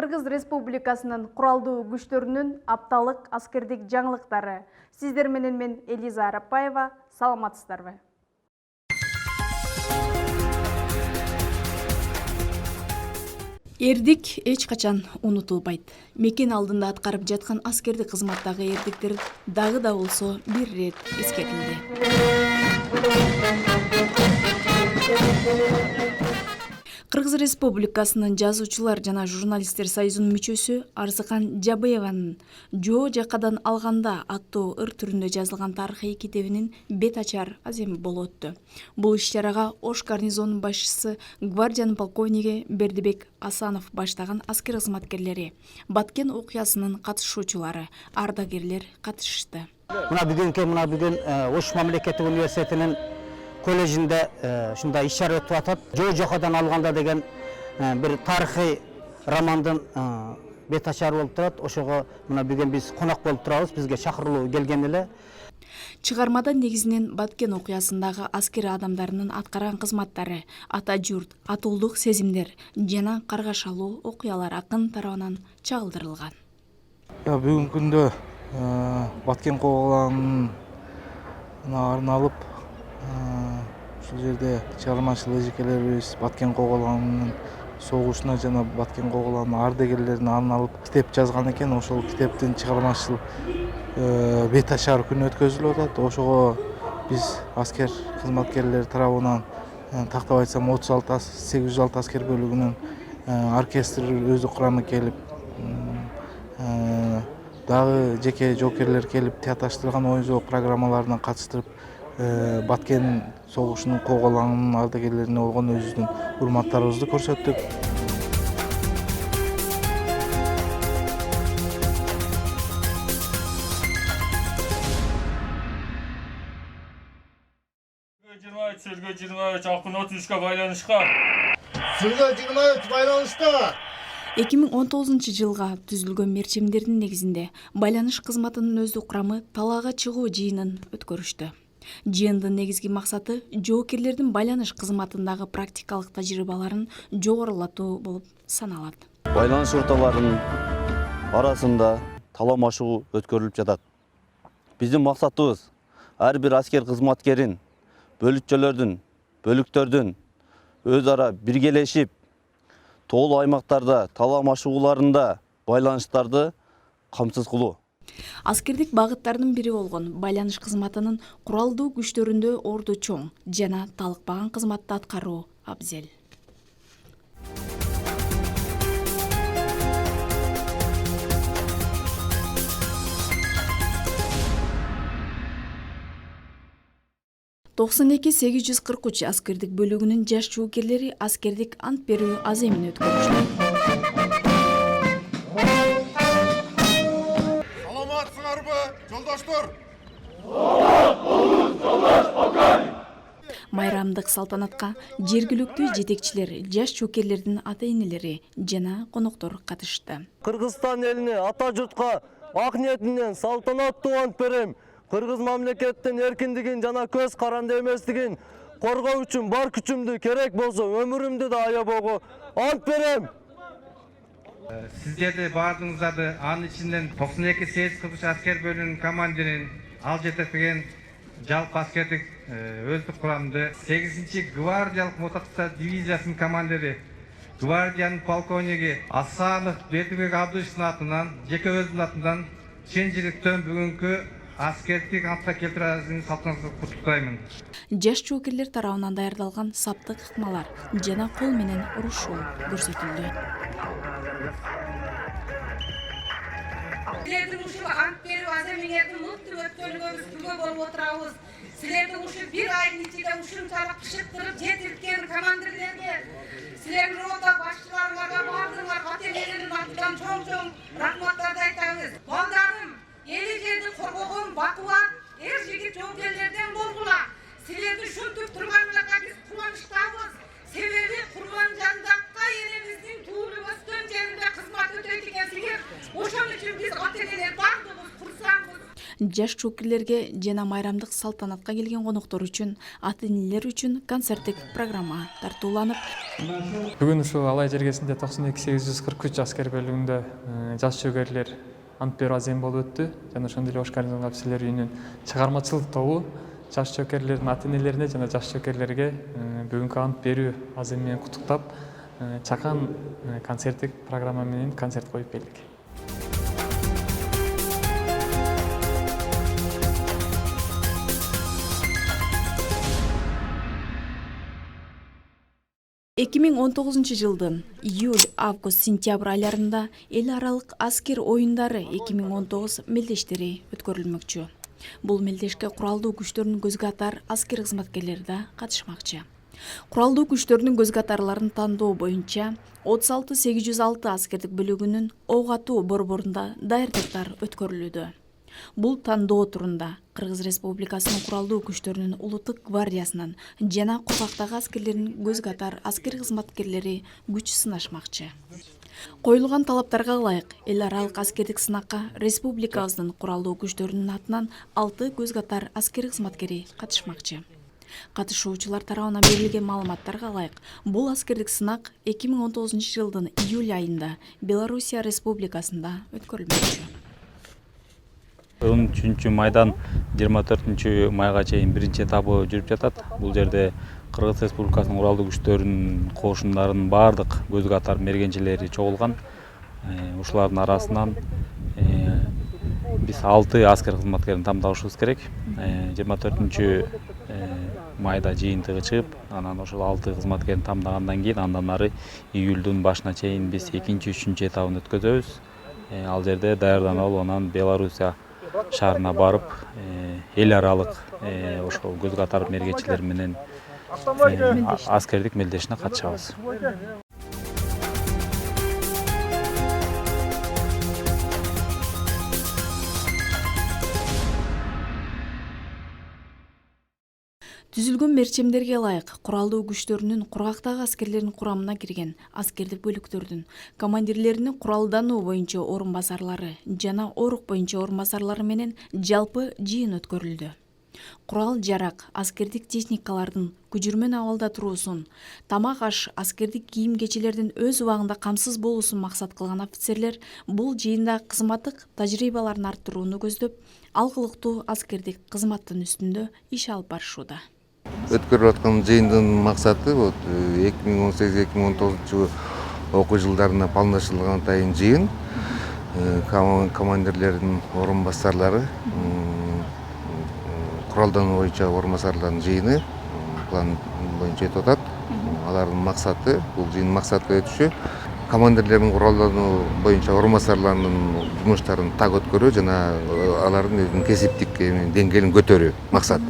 Кыргыз Республикасынын куралдуу күчтөрүнүн апталык аскердик жаңылыктары. Сиздер менен мен Элиза Арапаева, саламатсыздарбы? Эрдик эч качан унутулбайт. Мекен алдында аткарып жаткан аскердик кызматтагы эрдиктер дагы да болсо бир ирет эскерилди. Кыргыз Республикасынын жазуучулар жана журналисттер союзунун мүчөсү Арзыкан Жабыеванын «Жоо жакадан алганда» аттуу ыр түрүндө жазылган тарыхый китебинин бет ачар аземи болуп өттү. Бул иш-чарага Ош гарнизонунун башчысы гвардиянын полковниги Бердибек Асанов баштаган аскер кызматкерлери, Баткен окуясынын катышуучулары, ардагерлер катышышты. Бүгүн Ош мамлекеттик университетинин коллежинде ушундай иш-чара өтүп атат. Жоо жакадан алганда деген бир тарыхый романдын бет ачары болуп турат. Ошого бүгүн биз конок болуп турабыз. Бизге чакырылуу келген эле. Чыгармада негизинен Баткен окуясындагы аскер адамдарынын аткарган кызматтары, ата журт, атуулдук сезимдер жана каргашалуу окуялар акын тарабынан чагылдырылган. Бүгүнкү күндө Баткен коголанына арналып ушул жерде чыгармачыл эжекелерибиз Баткен коголанынын согушуна жана Баткен коголанынын ардагерлерине арналып китеп жазган экен. Ошол китептин чыгармачыл бет ачар күнү өткөзүлүп атат. Ошого биз аскер кызматкерлери тарабынан тактап айтсам 806 аскер бөлүгүнүн оркестри өзү курамы келип, дагы жеке жоокерлер келип театраштырган ой-жоо программаларына катыштырып, Баткен согушунун коголанынын ардагерлерине болгон өзүбүздүн урматтарыбызды көрсөттүк. Сөлгө 23 акын 33 байланышка. Сөлгө 23 байланышта. 2019 жылга түзүлгөн мерчемдердин негизинде байланыш кызматынын өздүк курамы талаага чыгуу жыйынын өткөрүштү. Жыйындын негизги максаты жоокерлердин байланыш кызматындагы практикалык тажрыйбаларын жогорулатуу болуп саналат. Байланыш орталарынын арасында таламашуу өткөрүлүп жатат. Биздин максатыбыз ар бир аскер кызматкерин, бөлүкчөлөрдүн, бөлүктөрдүн өз ара биргелешип, тоолуу аймактарда таламашууларында байланыштарды камсыз кылуу. Аскердик багыттардын бири болгон байланыш кызматынын куралдуу күчтөрүндө орду чоң жана талыкпаган кызматты аткаруу абзел. «92 843 аскердик бөлүгүнүн жаш жоокерлери аскердик ант берүү аземин өткөрүштү. Саламатсыңарбы, жолдоштор? Майрамдык салтанатка жергиликтүү жетекчилер, жаш жоокерлердин ата-энелери жана коноктор катышты. Кыргызстан элине ата журтка ак ниетинен салтанаттуу ант берем. Кыргыз мамлекеттин эркиндигин жана көз каранды эместигин коргоо үчүн бар күчүмдү, керек болсо өмүрүмдү да аябоого ант берем. Сиздерди баардыгыңыздарды анын ичинен 92 843 аскер бөлүгүнүн командирин, ал жетектеген жалпы аскердик өздүк курамды 8-чи гвардиялык мотоциклдер дивизиясынын командири, гвардиянын полковниги Асанов Бердибек Абдыевичтин атынан, жеке өзүмдүн атымдан чын жүрөктөн бүгүнкү аскердик антка келтирүүнүн салтанатты куттуктаймын. Жаш жоокерлер тарабынан даярдалган саптык ыкмалар жана кол менен урушуу көрсөтүлдү. Силердин ушул ант берүү аземиңердин мыкты өткөрүлгөнүн күбө болуп отурабыз. Силердин ушул бир айдын ичинде ушунчалык пышыктырып жетилткен командирлерге, силердин рота башчыларыңарга баардыгыңар ата-энелердин атынан чоң рахматтарды айтабыз. Балдарым, эли жерди коргогон бакубат эр жигит жоокерлерден болгула. Силерди ушинтип турганыңарга биз кубанычтабыз. Себеби Курман Жандакка элибиздин туулуп өскөн жеринде кызмат өтөйт экенсиңер. Ошон үчүн биз ата-энелер бардыгыбыз курсанбыз. жаш жоокерлерге жана майрамдык салтанатка келген коноктор үчүн, ата-энелер үчүн концерттик программа тартууланып, бүгүн ушул Алай жергесинде 92-843 аскер бөлүгүндө жаш жоокерлер ант берүү азем болуп өттү. Жана ошондой эле Ош гарнизон капчыгарлар үйүнүн чыгармачылык тобу жаш жоокерлердин ата-энелерине жана жаш жоокерлерге бүгүнкү ант берүү азем менен куттуктап, чакан концерттик программа менен концерт коюп келдик. эки миң 19 жылдын июль, август, сентябрь айларында эл аралык аскер оюндары 2019 мелдештери өткөрүлмөкчү. Бул мелдешке куралдуу күчтөрдүн көз катар аскер кызматкерлери да катышмакчы. Куралдуу күчтөрдүн көз катарларын тандоо боюнча 36-806 аскердик бөлүгүнүн ок атуу борборунда даярдыктар өткөрүлүүдө. Бул тандоо турунда Кыргыз Республикасынын куралдуу күчтөрүнүн улуттук гвардиясынын жана кургактагы аскерлердин көз катар аскер кызматкерлери күч сынашмакчы. Коюлган талаптарга ылайык эл аралык аскердик сынакка республикабыздын куралдуу күчтөрүнүн атынан 6 көз катар аскер кызматкери катышмакчы. Катышуучулар тарабынан берилген маалыматтарга ылайык, бул аскердик сынак 2019 жылдын июль айында Белоруссия Республикасында өткөрүлмөкчү. 13 майдан 24 майга чейин биринчи этабы жүрүп жатат. Бул жерде Кыргыз Республикасынын куралдуу күчтөрүнүн кошундарынын баардык көз катар мергенчилери чогулган. Ушулардын арасынан биз 6 аскер кызматкерин тамдашыбыз керек. 24 майда жыйынтыгы чыгып, анан ошол 6 кызматкерин тамдагандан кийин андан ары июлдун башына чейин биз 2-3 этабын өткөзөбүз. Ал жерде даярданып, анан Белоруссия шаарына барып, эл аралык ошол көз катар мергенчилер менен аскердик мелдешине катышабыз. Түзүлгөн мерчемдерге ылайык куралдуу күчтөрүнүн кургактагы аскерлердин курамына кирген аскердик бөлүктөрдүн командирлеринин куралдануу боюнча орун басарлары жана орук боюнча орун басарлары менен жалпы жыйын өткөрүлдү. Курал жарак, аскердик техникалардын күжүрмөн абалда туруусун, тамак аш, аскердик кийим-кечилердин өз убагында камсыз болуусун максат кылган офицерлер бул жыйында кызматтык тажрыйбаларын арттырууну көздөп, алгылыктуу аскердик кызматтын үстүндө иш алып барышууда. Өткөрүлүп аткан жыйындын максаты 2018-2019 окуу жылдарына пландаштырылган атайын жыйын. Командирлердин орун басарлары, куралдануу боюнча орун басарлардын жыйыны план боюнча өтүп атат. Алардын максаты, бул жыйындын максаты өтүшү командирлердин куралдануу боюнча орун басарларынын жумуштарын так өткөрүү жана алардын өзүнүн кесиптик деңгээлин көтөрүү максат.